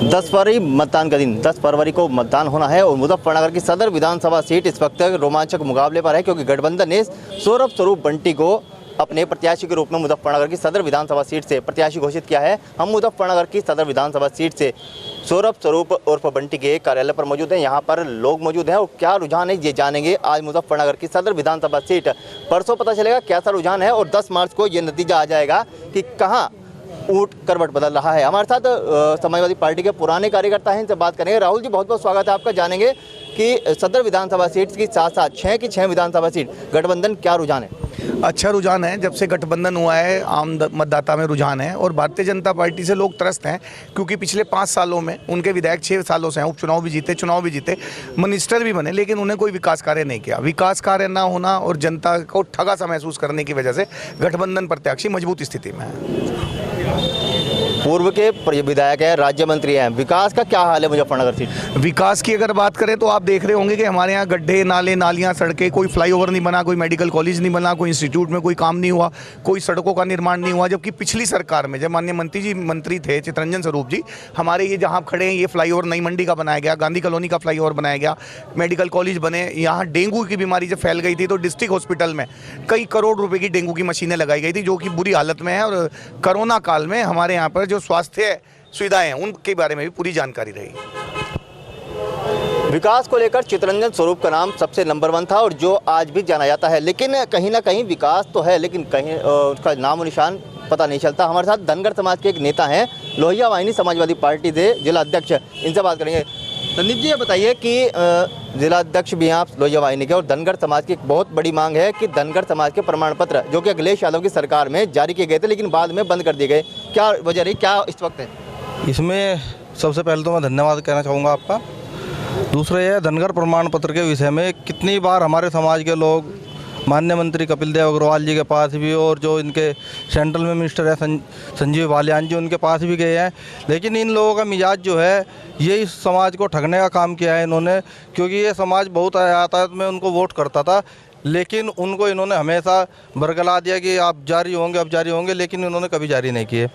10 फरवरी मतदान का दिन, 10 फरवरी को मतदान होना है और मुजफ्फरनगर की सदर विधानसभा सीट इस वक्त रोमांचक मुकाबले पर है, क्योंकि गठबंधन ने सौरभ स्वरूप बंटी को अपने प्रत्याशी के रूप में मुजफ्फरनगर की सदर विधानसभा सीट से प्रत्याशी घोषित किया है। हम मुजफ्फरनगर की सदर विधानसभा सीट से सौरभ स्वरूप उर्फ बंटी के कार्यालय पर मौजूद हैं। यहाँ पर लोग मौजूद हैं और क्या रुझान है ये जानेंगे। आज मुजफ्फरनगर की सदर विधानसभा सीट, परसों पता चलेगा कैसा रुझान है और 10 मार्च को ये नतीजा आ जाएगा कि कहाँ ऊँट करवट बदल रहा है। हमारे साथ समाजवादी पार्टी के पुराने कार्यकर्ता हैं, इनसे बात करेंगे। राहुल जी, बहुत बहुत स्वागत है आपका। जानेंगे कि सदर विधानसभा सीट की साथ साथ 6 की 6 विधानसभा सीट गठबंधन क्या रुझान है? अच्छा रुझान है। जब से गठबंधन हुआ है आम मतदाता में रुझान है और भारतीय जनता पार्टी से लोग त्रस्त हैं, क्योंकि पिछले 5 सालों में उनके विधायक 6 सालों से हैं, उपचुनाव भी जीते, चुनाव भी जीते, मिनिस्टर भी बने, लेकिन उन्हें कोई विकास कार्य नहीं किया। विकास कार्य ना होना और जनता को ठगा सा महसूस करने की वजह से गठबंधन प्रत्याशी मजबूत स्थिति में है। पूर्व के विधायक हैं, राज्य मंत्री हैं, विकास का क्या हाल है मुजफ्फरनगर सीट? विकास की अगर बात करें तो आप देख रहे होंगे कि हमारे यहाँ गड्ढे, नाले, नालियाँ, सड़कें, कोई फ्लाईओवर नहीं बना, कोई मेडिकल कॉलेज नहीं बना, कोई इंस्टीट्यूट में कोई काम नहीं हुआ, कोई सड़कों का निर्माण नहीं हुआ। जबकि पिछली सरकार में जब माननीय मंत्री थे चितरंजन स्वरूप जी, हमारे ये जहाँ खड़े हैं ये फ्लाईओवर नई मंडी का बनाया गया, गांधी कॉलोनी का फ्लाईओवर बनाया गया, मेडिकल कॉलेज बने। यहाँ डेंगू की बीमारी जब फैल गई थी तो डिस्ट्रिक्ट हॉस्पिटल में कई करोड़ रुपए की डेंगू की मशीनें लगाई गई थी, जो कि बुरी हालत में है। और कोरोना काल में हमारे यहाँ पर जो स्वास्थ्य सुविधाएं हैं उनके बारे में भी पूरी जानकारी रही। विकास को लेकर चितरंजन स्वरूप का नाम सबसे नंबर 1 था और जो आज भी जाना जाता है, लेकिन कहीं ना कहीं विकास तो है, लेकिन कहीं उसका नाम और निशान पता नहीं चलता। हमारे साथ धनगर समाज के एक नेता हैं, लोहिया वाहिनी समाजवादी पार्टी से जिला अध्यक्ष, इनसे बात करेंगे। संदीप जी, ये बताइए कि जिला अध्यक्ष भी हैं आप लोहिया वाहिनी के, और धनगर समाज की एक बहुत बड़ी मांग है कि धनगर समाज के प्रमाण पत्र जो कि अखिलेश यादव की सरकार में जारी किए गए थे लेकिन बाद में बंद कर दिए गए, क्या वजह रही, क्या इस वक्त है? इसमें सबसे पहले तो मैं धन्यवाद कहना चाहूँगा आपका। दूसरा यह धनगर प्रमाण पत्र के विषय में कितनी बार हमारे समाज के लोग माननीय मंत्री कपिल देव अग्रवाल जी के पास भी और जो इनके सेंट्रल में मिनिस्टर है संजीव बालियान जी, उनके पास भी गए हैं, लेकिन इन लोगों का मिजाज जो है ये इस समाज को ठगने का काम किया है इन्होंने। क्योंकि ये समाज बहुत यातायात में उनको वोट करता था, लेकिन उनको इन्होंने हमेशा बरगला दिया कि आप जारी होंगे, अब जारी होंगे, लेकिन इन्होंने कभी जारी नहीं किए।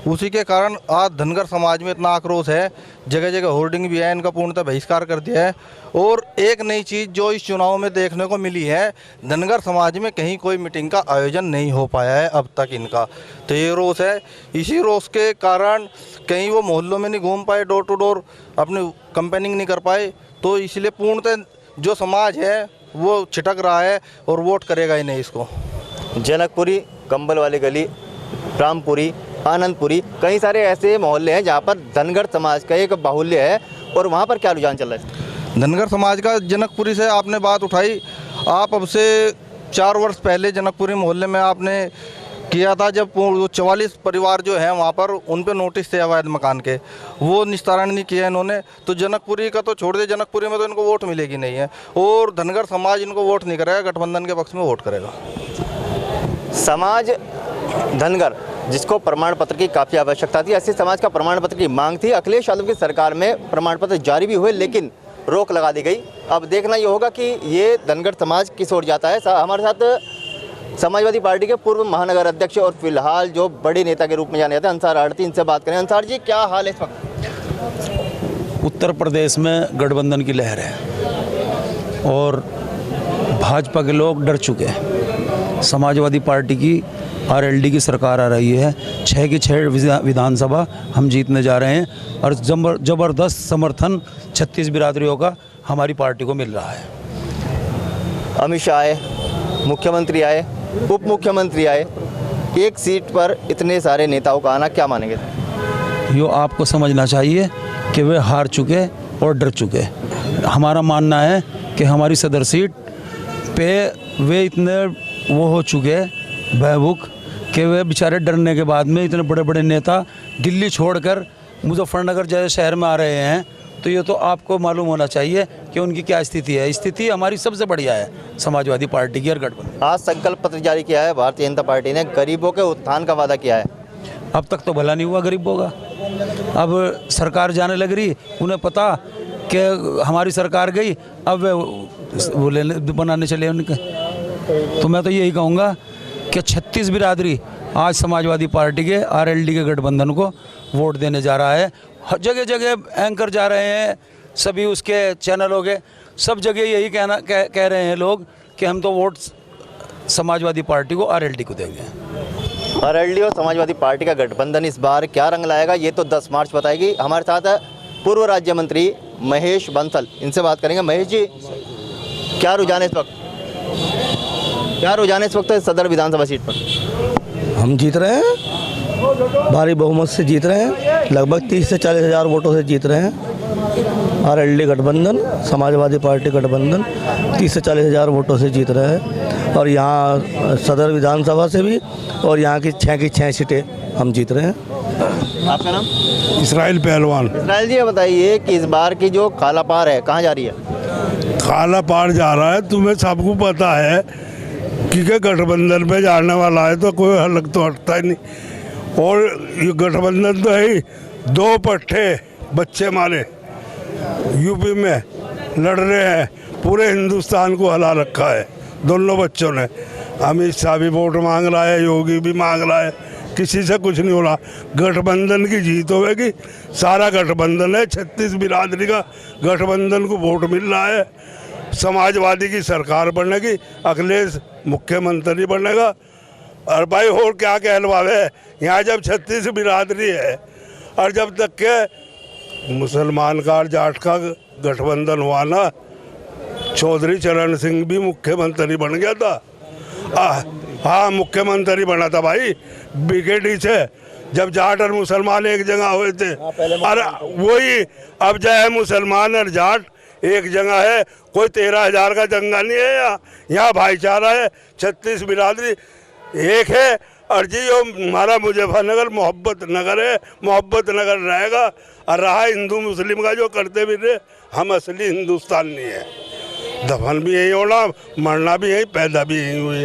उसी के कारण आज धनगर समाज में इतना आक्रोश है, जगह जगह होर्डिंग भी है, इनका पूर्णतः बहिष्कार कर दिया है। और एक नई चीज़ जो इस चुनाव में देखने को मिली है, धनगर समाज में कहीं कोई मीटिंग का आयोजन नहीं हो पाया है अब तक इनका, तो ये रोष है। इसी रोष के कारण कहीं वो मोहल्लों में नहीं घूम पाए, डोर टू डोर अपनी कैंपेनिंग नहीं कर पाए, तो इसलिए पूर्णतः जो समाज है वो छिटक रहा है और वोट करेगा ही नहीं इसको। जनकपुरी, कंबल वाली गली, रामपुरी, आनंदपुरी, कई सारे ऐसे मोहल्ले हैं जहाँ पर धनगर समाज का एक बाहुल्य है, और वहाँ पर क्या रुझान चल रहा है? धनगर समाज का जनकपुरी से आपने बात उठाई, आप अब से 4 वर्ष पहले जनकपुरी मोहल्ले में आपने किया था, जब 44 परिवार जो हैं वहाँ पर उन पे नोटिस थे अवैध मकान के, वो निस्तारण नहीं किया इन्होंने। तो जनकपुरी का तो छोड़ दे, जनकपुरी में तो इनको वोट मिलेगी नहीं है और धनगर समाज इनको वोट नहीं करेगा, गठबंधन के पक्ष में वोट करेगा। समाज धनगर जिसको प्रमाण पत्र की काफ़ी आवश्यकता थी, ऐसे समाज का प्रमाण पत्र की मांग थी। अखिलेश यादव की सरकार में प्रमाण पत्र जारी भी हुए लेकिन रोक लगा दी गई। अब देखना ये होगा कि ये धनगर समाज किस ओर जाता है। हमारे साथ समाजवादी पार्टी के पूर्व महानगर अध्यक्ष और फिलहाल जो बड़े नेता के रूप में जाने जाते हैं अंसार आड़ती, इनसे बात करें। अंसार जी, क्या हाल है इस वक्त? उत्तर प्रदेश में गठबंधन की लहर है और भाजपा के लोग डर चुके हैं। समाजवादी पार्टी की आरएलडी की सरकार आ रही है, 6 की 6 विधानसभा हम जीतने जा रहे हैं और ज़बरदस्त समर्थन 36 बिरादरियों का हमारी पार्टी को मिल रहा है। अमित शाह आए, मुख्यमंत्री आए, उप मुख्यमंत्री आए, एक सीट पर इतने सारे नेताओं का आना क्या मानेंगे? यो आपको समझना चाहिए कि वे हार चुके और डर चुके। हमारा मानना है कि हमारी सदर सीट पे वे इतने वो हो चुके बहबुक कि वे बेचारे डरने के बाद में इतने बड़े बड़े नेता दिल्ली छोड़कर मुजफ्फरनगर जैसे शहर में आ रहे हैं, तो ये तो आपको मालूम होना चाहिए कि उनकी क्या स्थिति है। स्थिति हमारी सबसे बढ़िया है समाजवादी पार्टी की और गठबंधन। आज संकल्प पत्र जारी किया है भारतीय जनता पार्टी ने, गरीबों के उत्थान का वादा किया है। अब तक तो भला नहीं हुआ गरीबों का, अब सरकार जाने लग रही, उन्हें पता कि हमारी सरकार गई, अब वो बनाने चले उनके। तो मैं तो यही कहूँगा कि 36 बिरादरी आज समाजवादी पार्टी के आरएलडी के गठबंधन को वोट देने जा रहा है। जगह जगह एंकर जा रहे हैं, सभी उसके चैनलों के सब जगह यही कह रहे हैं लोग कि हम तो वोट समाजवादी पार्टी को, आरएलडी को देंगे। आरएलडी और समाजवादी पार्टी का गठबंधन इस बार क्या रंग लाएगा, ये तो 10 मार्च बताएगी। हमारे साथ पूर्व राज्य मंत्री महेश बंसल, इनसे बात करेंगे। महेश जी, क्या रुझान है इस वक्त, सदर विधानसभा सीट पर? हम जीत रहे हैं, भारी बहुमत से जीत रहे हैं, लगभग 30 से 40 हज़ार वोटों से जीत रहे हैं। आरएलडी गठबंधन, समाजवादी पार्टी गठबंधन 30 से 40 हज़ार वोटों से जीत रहे हैं। और यहाँ सदर विधानसभा से भी, और यहाँ की 6 सीटें हम जीत रहे हैं। आपका नाम? इसराइल पहलवान। इसराइल जी, ये बताइए कि इस बार की जो काला पार है कहाँ जा रही है? काला पार जा रहा है, तुम्हें सबको पता है कि गठबंधन पे जाने वाला है, तो कोई अलग तो हटता ही नहीं। और ये गठबंधन तो है ही, 2 पट्टे बच्चे मारे यूपी में लड़ रहे हैं, पूरे हिंदुस्तान को हिला रखा है दोनों बच्चों ने। अमित शाह भी वोट मांग रहा है, योगी भी मांग रहा है, किसी से कुछ नहीं हो रहा। गठबंधन की जीत होगी, सारा गठबंधन है, 36 बिरादरी का गठबंधन को वोट मिल रहा है। समाजवादी की सरकार बनेगी, अखिलेश मुख्यमंत्री बनेगा। और भाई और क्या कहलवावे, यहाँ जब 36 बिरादरी है और जब तक के मुसलमान का और जाट का गठबंधन हुआ ना, चौधरी चरण सिंह भी मुख्यमंत्री बन गया था। हाँ, मुख्यमंत्री बना था भाई बीकेडी से, जब जाट और मुसलमान एक जगह हुए थे। और वही अब जो है मुसलमान और जाट एक जगह है, कोई 13,000 का दंगा नहीं है। यहाँ भाईचारा है, 36 बिरादरी एक है। और जी यो हमारा मुजफ्फरनगर मोहब्बत नगर है, मोहब्बत नगर रहेगा। और रहा हिंदू मुस्लिम का जो करते भी रहे, हम असली हिंदुस्तान नहीं है। दफन भी यही होना, मरना भी यही, पैदा भी यही हुई।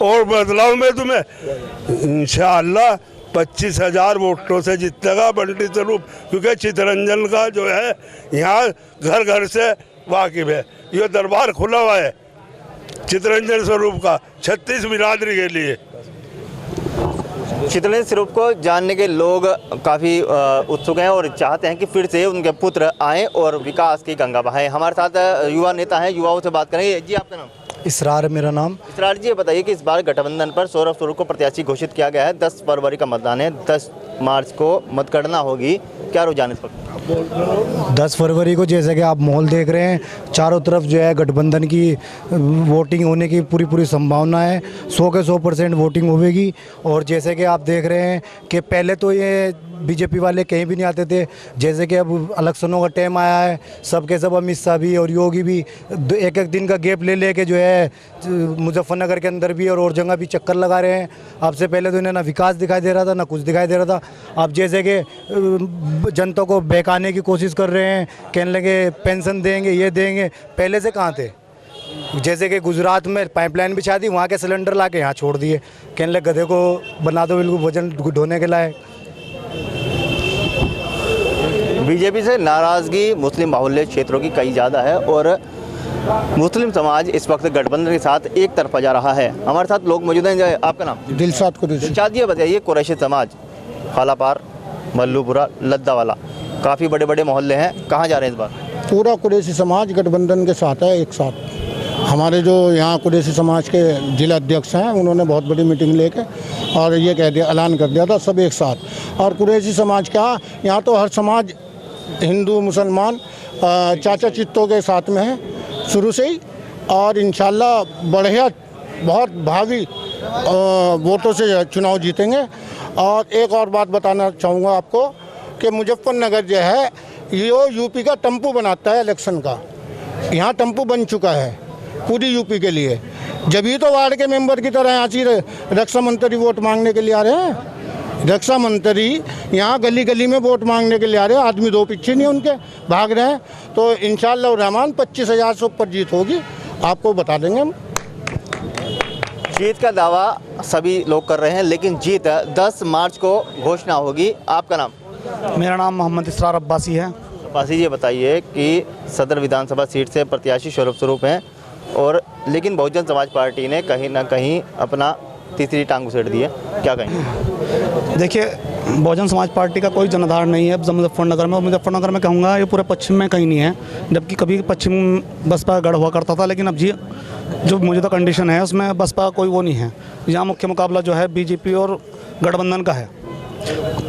और बदलाव में तुम्हें इंशाअल्लाह 25,000 वोटों से जीतेगा बंटी स्वरूप, क्योंकि चितरंजन का जो है यहाँ घर घर से वाकिफ है। ये दरबार खुला हुआ है चितरंजन स्वरूप का 36 बिरादरी के लिए। चितरंजन स्वरूप को जानने के लोग काफ़ी उत्सुक हैं और चाहते हैं कि फिर से उनके पुत्र आएँ और विकास की गंगा बहाएं। हमारे साथ युवा नेता हैं, युवाओं से बात करेंगे। जी, आपका नाम? इसरार मेरा नाम। इसरार जी, ये बताइए कि इस बार गठबंधन पर सौरभ स्वरूप को प्रत्याशी घोषित किया गया है। 10 फरवरी का मतदान है, 10 मार्च को मतगणना होगी, क्या रुझान इस वक्त? 10 फरवरी को जैसे कि आप माहौल देख रहे हैं, चारों तरफ जो है गठबंधन की वोटिंग होने की पूरी संभावना है। 100 के 100% वोटिंग होगी। और जैसे कि आप देख रहे हैं कि पहले तो ये बीजेपी वाले कहीं भी नहीं आते थे, जैसे कि अब इलेक्शनों का टाइम आया है, सबके सब अमित शाह भी और योगी भी एक दिन का गैप ले के जो है मुजफ्फरनगर के अंदर भी और जगह भी चक्कर लगा रहे हैं। अब से पहले तो इन्हें ना विकास दिखाई दे रहा था, ना कुछ दिखाई दे रहा था। अब जैसे कि जनता को बहकाने की कोशिश कर रहे हैं, कहने लगे पेंशन देंगे, ये देंगे। पहले से कहाँ थे? जैसे कि गुजरात में पाइपलाइन बिछा दी, वहाँ के सिलेंडर ला के यहाँ छोड़ दिए, कहने लगे गधे को बना दो बिल्कुल वजन ढोने के लायक। बीजेपी से नाराज़गी मुस्लिम बाहुल्य क्षेत्रों की कई ज़्यादा है और मुस्लिम समाज इस वक्त गठबंधन के साथ एक तरफा जा रहा है। हमारे साथ लोग मौजूद हैं। आपका नाम? दिलशाद कुरैशी। दिलशाद, ये बताइए, कुरैशी समाज कालापार, मल्लूपुरा, लद्दावाला, काफ़ी बड़े बड़े मोहल्ले हैं, कहाँ जा रहे हैं इस बार? पूरा कुरैशी समाज गठबंधन के साथ है, एक साथ। हमारे जो यहाँ कुरैशी समाज के जिला अध्यक्ष हैं, उन्होंने बहुत बड़ी मीटिंग लेके और ये कह दिया, ऐलान कर दिया था सब एक साथ। और कुरैशी समाज क्या, यहाँ तो हर समाज हिंदू मुसलमान चाचा चित्तों के साथ में है शुरू से ही। और इंशाल्लाह बढ़िया बहुत भावी वोटों से चुनाव जीतेंगे। और एक और बात बताना चाहूँगा आपको कि मुजफ्फरनगर जो है ये यूपी का टम्पू बनाता है इलेक्शन का। यहाँ टम्पू बन चुका है पूरी यूपी के लिए। जब ही तो वार्ड के मेंबर की तरह यहाँ से रक्षा मंत्री वोट मांगने के लिए आ रहे हैं। रक्षा मंत्री यहाँ गली गली में वोट मांगने के लिए आ रहे हैं, आदमी 2 पीछे नहीं उनके भाग रहे हैं। तो इंशाअल्लाह रहमान 25,000 से ऊपर जीत होगी, आपको बता देंगे हम। जीत का दावा सभी लोग कर रहे हैं, लेकिन जीत 10 मार्च को घोषणा होगी। आपका नाम? मेरा नाम मोहम्मद इसरार अब्बासी है। अब्बासी, ये बताइए कि सदर विधानसभा सीट से प्रत्याशी सौरभ स्वरूप हैं, और लेकिन बहुजन समाज पार्टी ने कहीं ना कहीं अपना तीसरी टांग घुसेड़ दी है, क्या कहेंगे? देखिए, बहुजन समाज पार्टी का कोई जनाधार नहीं है मुजफ्फरनगर में, और मुजफ्फरनगर में कहूँगा ये पूरे पश्चिम में कहीं नहीं है, जबकि कभी पश्चिम बसपा गढ़ हुआ करता था, लेकिन अब जी जो मौजूदा कंडीशन है उसमें बसपा कोई वो नहीं है। यहाँ मुख्य मुकाबला जो है बीजेपी और गठबंधन का है।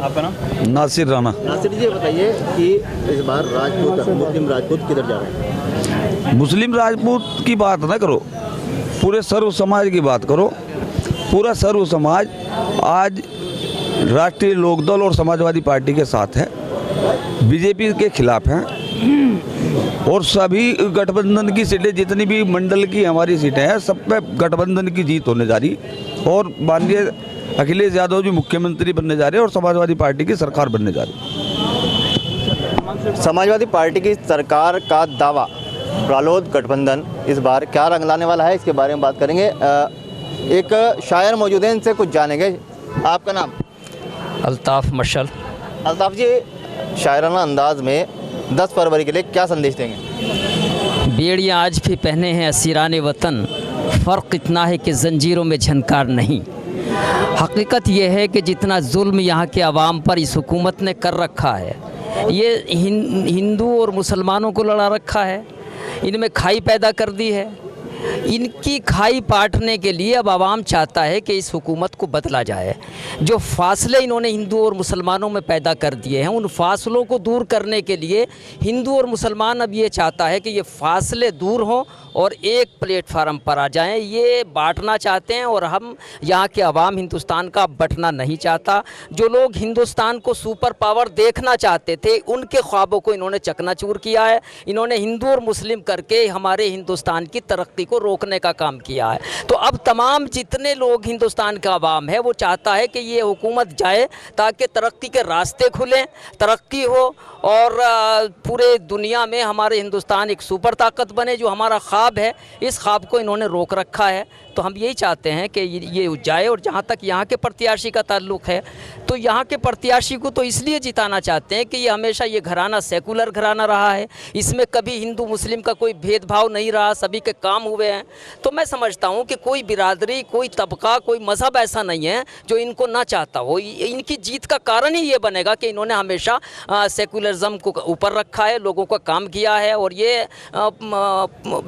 आपका नाम? नासिर राना। नासिर जी, बताइए कि इस बार राजपूत मुस्लिम राजपूत किधर जा रहे हैं? मुस्लिम राजपूत की बात ना करो, पूरे सर्व समाज की बात करो। पूरा सर्व समाज आज राष्ट्रीय लोकदल और समाजवादी पार्टी के साथ है, बीजेपी के खिलाफ हैं, और सभी गठबंधन की सीटें, जितनी भी मंडल की हमारी सीटें हैं, सब पे गठबंधन की जीत होने जा रही, और माननीय अखिलेश यादव जी मुख्यमंत्री बनने जा रहे हैं और समाजवादी पार्टी की सरकार बनने जा रही है। समाजवादी पार्टी की सरकार का दावा, रालोद गठबंधन इस बार क्या रंग लाने वाला है, इसके बारे में बात करेंगे। एक शायर मौजूद हैं, इनसे कुछ जानेंगे। आपका नाम? अल्ताफ़ मशल। अल्ताफ़ जी, शायराना अंदाज में 10 फरवरी के लिए क्या संदेश देंगे? बेड़ियाँ आज भी पहने हैं असीराने वतन, फ़र्क इतना है कि ज़ंजीरों में झनकार नहीं। हकीकत यह है कि जितना जुल्म यहाँ के अवाम पर इस हुकूमत ने कर रखा है, ये हिंदू और मुसलमानों को लड़ा रखा है, इनमें खाई पैदा कर दी है। इनकी खाई पाटने के लिए अब आवाम चाहता है कि इस हुकूमत को बदला जाए। जो फासले इन्होंने हिंदू और मुसलमानों में पैदा कर दिए हैं, उन फासलों को दूर करने के लिए हिंदू और मुसलमान अब ये चाहता है कि ये फासले दूर हों और एक प्लेटफार्म पर आ जाएं। ये बांटना चाहते हैं, और हम यहाँ के अवाम हिंदुस्तान का बंटना नहीं चाहता। जो लोग हिंदुस्तान को सुपर पावर देखना चाहते थे, उनके ख्वाबों को इन्होंने चकनाचूर किया है। इन्होंने हिंदू और मुस्लिम करके हमारे हिंदुस्तान की तरक्की को रोकने का काम किया है। तो अब तमाम जितने लोग हिंदुस्तान का अवाम है, वो चाहता है कि ये हुकूमत जाए ताकि तरक्की के रास्ते खुलें, तरक्की हो, और पूरे दुनिया में हमारे हिंदुस्तान एक सुपर ताकत बने। जो हमारा ख्वाब है, इस ख्वाब को इन्होंने रोक रखा है। तो हम यही चाहते हैं कि ये जाए। और जहाँ तक यहाँ के प्रत्याशी का ताल्लुक़ है, तो यहाँ के प्रत्याशी को तो इसलिए जिताना चाहते हैं कि ये हमेशा ये घराना सेकुलर घराना रहा है, इसमें कभी हिंदू मुस्लिम का कोई भेदभाव नहीं रहा, सभी के काम हुए हैं। तो मैं समझता हूँ कि कोई बिरादरी, कोई तबका, कोई मज़हब ऐसा नहीं है जो इनको ना चाहता हो। इनकी जीत का कारण ही ये बनेगा कि इन्होंने हमेशा सेकुलरिज्म को ऊपर रखा है, लोगों का काम किया है, और ये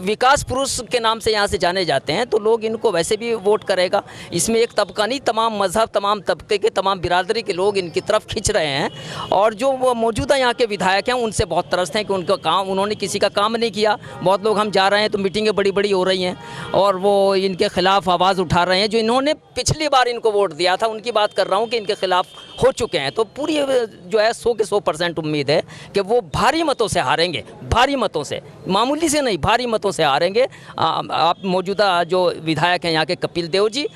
विकास पुरुष के नाम से यहाँ से जाने जाते हैं। तो लोग इनको वैसे भी वोट करेगा। इसमें एक तबका नहीं, तमाम मज़हब, तमाम तबके के, तमाम बिरादरी के लोग इनकी तरफ खिंच रहे हैं। और जो मौजूदा यहाँ के विधायक हैं, उनसे बहुत तरसते हैं कि उनका काम, उन्होंने किसी का काम नहीं किया। बहुत लोग हम जा रहे हैं तो मीटिंगें बड़ी बड़ी हो रही हैं और वो इनके ख़िलाफ़ आवाज़ उठा रहे हैं। जो इन्होंने पिछली बार इनको वोट दिया था, उनकी बात कर रहा हूँ कि इनके ख़िलाफ़ हो चुके हैं। तो पूरी जो है 100 के 100% उम्मीद है कि वो भारी मतों से हारेंगे, भारी मतों से, मामूली से नहीं, भारी मतों से हारेंगे। आप मौजूदा जो विधायक हैं यहाँ के कपिल देव जी,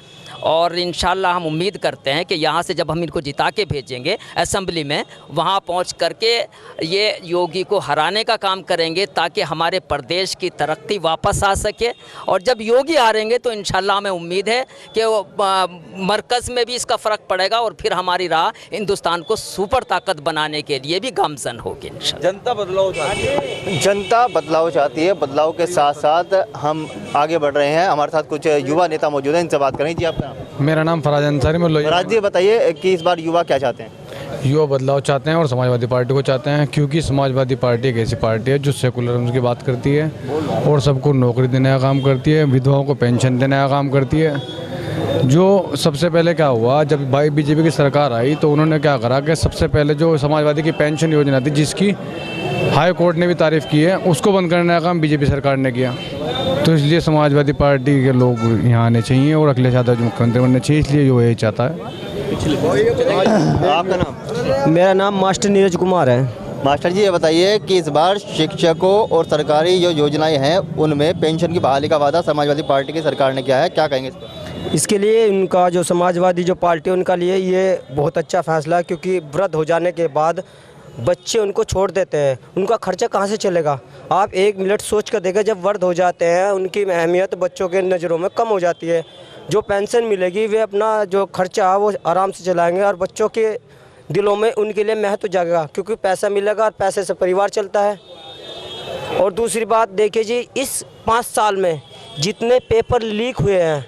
और इंशाल्लाह हम उम्मीद करते हैं कि यहाँ से जब हम इनको जिता के भेजेंगे असेंबली में, वहाँ पहुँच करके ये योगी को हराने का काम करेंगे ताकि हमारे प्रदेश की तरक्की वापस आ सके। और जब योगी हारेंगे तो इंशाल्लाह हमें उम्मीद है कि मरकज़ में भी इसका फ़र्क पड़ेगा और फिर हमारी राह हिंदुस्तान को सुपर ताकत बनाने के लिए भी गामज़न होगी। जनता बदलाव चाहती है, जनता बदलाव चाहती है। बदलाव के साथ साथ हम आगे बढ़ रहे हैं। हमारे साथ कुछ युवा नेता मौजूद हैं, इनसे बात करें। जी, आपका? मेरा नाम फराज अंसारी। मैं फराज जी, बताइए कि इस बार युवा क्या चाहते हैं? युवा बदलाव चाहते हैं और समाजवादी पार्टी को चाहते हैं, क्योंकि समाजवादी पार्टी एक ऐसी पार्टी है जो सेकुलरिज्म की बात करती है और सबको नौकरी देने का काम करती है, विधवाओं को पेंशन देने का काम करती है। जो सबसे पहले क्या हुआ, जब बीजेपी की सरकार आई तो उन्होंने क्या करा कि सबसे पहले जो समाजवादी की पेंशन योजना थी, जिसकी हाई कोर्ट ने भी तारीफ़ की है, उसको बंद करने का काम बीजेपी सरकार ने किया। तो इसलिए समाजवादी पार्टी के लोग यहाँ आने चाहिए और अखिलेश यादव जी मुख्यमंत्री बनने चाहिए, इसलिए जो यही चाहता है। आपका नाम? मेरा नाम मास्टर नीरज कुमार है। मास्टर जी, ये बताइए कि इस बार शिक्षकों और सरकारी जो योजनाएं हैं उनमें पेंशन की बहाली का वादा समाजवादी पार्टी की सरकार ने किया है, क्या कहेंगे इस पर? इसके लिए उनका जो समाजवादी जो पार्टी उनका लिए ये बहुत अच्छा फैसला है, क्योंकि वृद्ध हो जाने के बाद बच्चे उनको छोड़ देते हैं, उनका खर्चा कहाँ से चलेगा। आप एक मिनट सोच कर देखें, जब वृद्ध हो जाते हैं उनकी अहमियत बच्चों के नज़रों में कम हो जाती है। जो पेंशन मिलेगी वे अपना जो खर्चा है वो आराम से चलाएंगे और बच्चों के दिलों में उनके लिए महत्व जागेगा, क्योंकि पैसा मिलेगा और पैसे से परिवार चलता है। और दूसरी बात देखिए जी, इस 5 साल में जितने पेपर लीक हुए हैं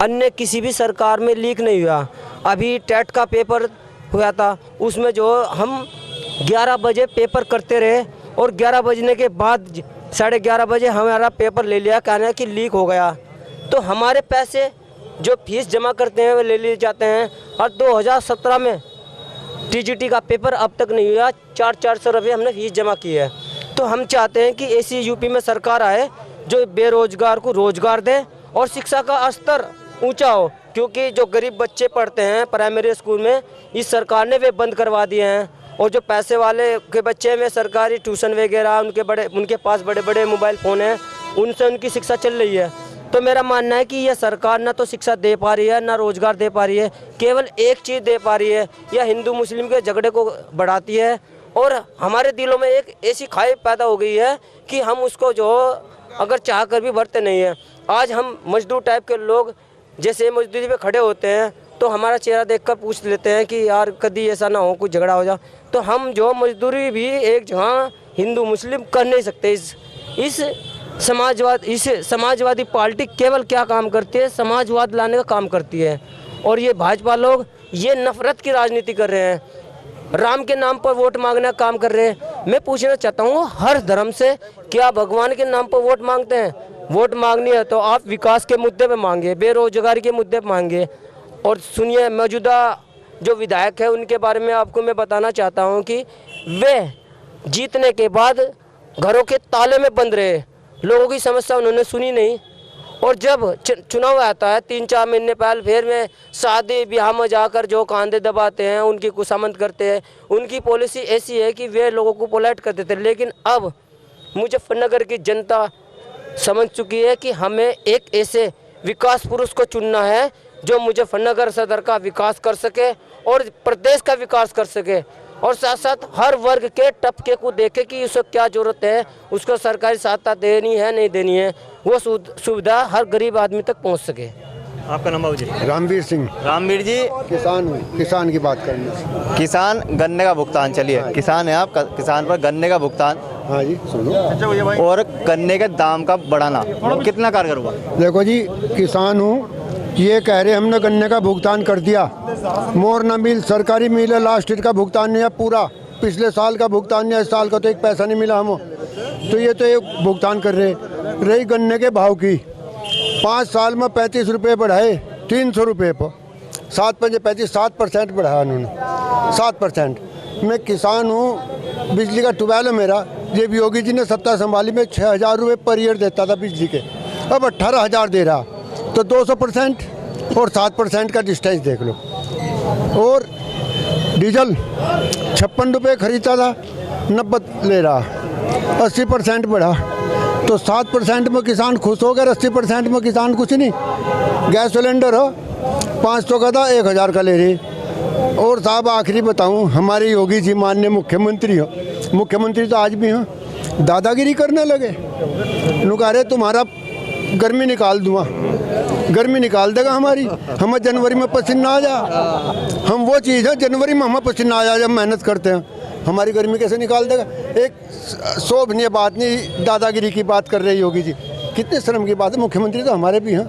अन्य किसी भी सरकार में लीक नहीं हुआ। अभी टेट का पेपर हुआ था, उसमें जो हम 11 बजे पेपर करते रहे और 11 बजने के बाद 11:30 बजे हमारा पेपर ले लिया, कहना कि लीक हो गया। तो हमारे पैसे जो फीस जमा करते हैं वो ले लिए जाते हैं। और 2017 में टीजीटी का पेपर अब तक नहीं हुआ, 400 रुपये हमने फीस जमा की है। तो हम चाहते हैं कि ऐसी यूपी में सरकार आए जो बेरोजगार को रोजगार दे और शिक्षा का स्तर ऊंचा हो, क्योंकि जो गरीब बच्चे पढ़ते हैं प्राइमरी स्कूल में इस सरकार ने वे बंद करवा दिए हैं। और जो पैसे वाले के बच्चे में सरकारी ट्यूशन वगैरह उनके पास बड़े बड़े मोबाइल फ़ोन हैं, उनसे उनकी शिक्षा चल रही है। तो मेरा मानना है कि यह सरकार ना तो शिक्षा दे पा रही है ना रोज़गार दे पा रही है, केवल एक चीज़ दे पा रही है, यह हिंदू मुस्लिम के झगड़े को बढ़ाती है। और हमारे दिलों में एक ऐसी ख्वाहिश पैदा हो गई है कि हम उसको जो अगर चाह कर भी भरते नहीं हैं। आज हम मजदूर टाइप के लोग जैसे मजदूरी पे खड़े होते हैं तो हमारा चेहरा देखकर पूछ लेते हैं कि यार कभी ऐसा ना हो कुछ झगड़ा हो जाए। तो हम जो मजदूरी भी एक जहाँ हिंदू मुस्लिम कर नहीं सकते। इस समाजवादी पार्टी केवल क्या काम करती है, समाजवाद लाने का काम करती है। और ये भाजपा लोग ये नफरत की राजनीति कर रहे हैं, राम के नाम पर वोट मांगने का काम कर रहे हैं। मैं पूछना चाहता हूँ हर धर्म से, क्या भगवान के नाम पर वोट मांगते हैं? वोट मांगनी है तो आप विकास के मुद्दे पे मांगे, बेरोजगारी के मुद्दे पे मांगे। और सुनिए, मौजूदा जो विधायक है उनके बारे में आपको मैं बताना चाहता हूँ कि वे जीतने के बाद घरों के ताले में बंद रहे, लोगों की समस्या उन्होंने सुनी नहीं। और जब चुनाव आता है 3-4 महीने पहले फिर में शादी ब्याह में जाकर जो कांधे दबाते हैं, उनकी खुशामद करते हैं। उनकी पॉलिसी ऐसी है कि वे लोगों को पोलाइट करते थे। लेकिन अब मुजफ्फरनगर की जनता समझ चुकी है कि हमें एक ऐसे विकास पुरुष को चुनना है जो मुजफ्फरनगर सदर का विकास कर सके और प्रदेश का विकास कर सके, और साथ साथ हर वर्ग के तबके को देखे कि उसको क्या ज़रूरत है, उसको सरकारी सहायता देनी है नहीं देनी है, वो सुविधा हर गरीब आदमी तक पहुंच सके। आपका नाम बाबूजी? रामवीर सिंह। रामवीर जी, किसान की बात करनी। किसान गन्ने का भुगतान, चलिए किसान है आप, किसान पर गन्ने का भुगतान, हाँ जी सुनो, और गन्ने के दाम का बढ़ाना कितना कारगर हुआ? देखो जी, किसान हूँ, ये कह रहे हमने गन्ने का भुगतान कर दिया, मोरना मिल सरकारी मिल है, लास्ट ईयर का भुगतान नहीं है पूरा, पिछले साल का भुगतान नहीं है, इस साल का तो एक पैसा नहीं मिला हमको। तो ये तो एक भुगतान कर रहे। रही गन्ने के भाव की, 5 साल में 35 रुपये बढ़ाए 300 रुपये पर, 7% बढ़ाया उन्होंने, 7%। मैं किसान हूँ, बिजली का ट्यूबवेल है मेरा, जब योगी जी ने सत्ता संभाली में 6,000 रुपये पर ईयर देता था बिजली के, अब 18,000 दे रहा। तो 200% और 7% का डिस्टेंस देख लो। और डीजल 56 रुपये खरीदता था, 90 ले रहा, 80% बढ़ा। तो 7% में किसान खुश हो गया, 80% में किसान कुछ नहीं। गैस सिलेंडर हो 500 का था, 1,000 का ले रहे। और साहब आखिरी बताऊं, हमारे योगी जी माननीय मुख्यमंत्री हो, मुख्यमंत्री तो आज भी हैं, दादागिरी करने लगे। कह रहे तुम्हारा गर्मी निकाल दूँगा, गर्मी निकाल देगा हमारी, हमें जनवरी में पसीना आ जा। हम वो चीज़ है जनवरी में हमें पसीना आ जा जब मेहनत करते हैं, हमारी गर्मी कैसे निकाल देगा? एक शोभनीय बात नहीं, दादागिरी की बात कर रही योगी जी, कितने शर्म की बात है। मुख्यमंत्री तो हमारे भी हैं,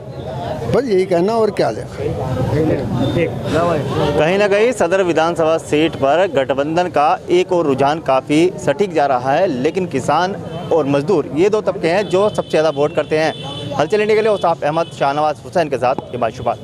बस यही कहना और क्या देखा। कहीं ना कहीं सदर विधानसभा सीट पर गठबंधन का एक और रुझान काफ़ी सटीक जा रहा है, लेकिन किसान और मजदूर ये दो तबके हैं जो सबसे ज़्यादा वोट करते हैं। हलचल इंडिया के लिए उसाफ अहमद, शाहनवाज हुसैन के साथ हिमांशु पाल।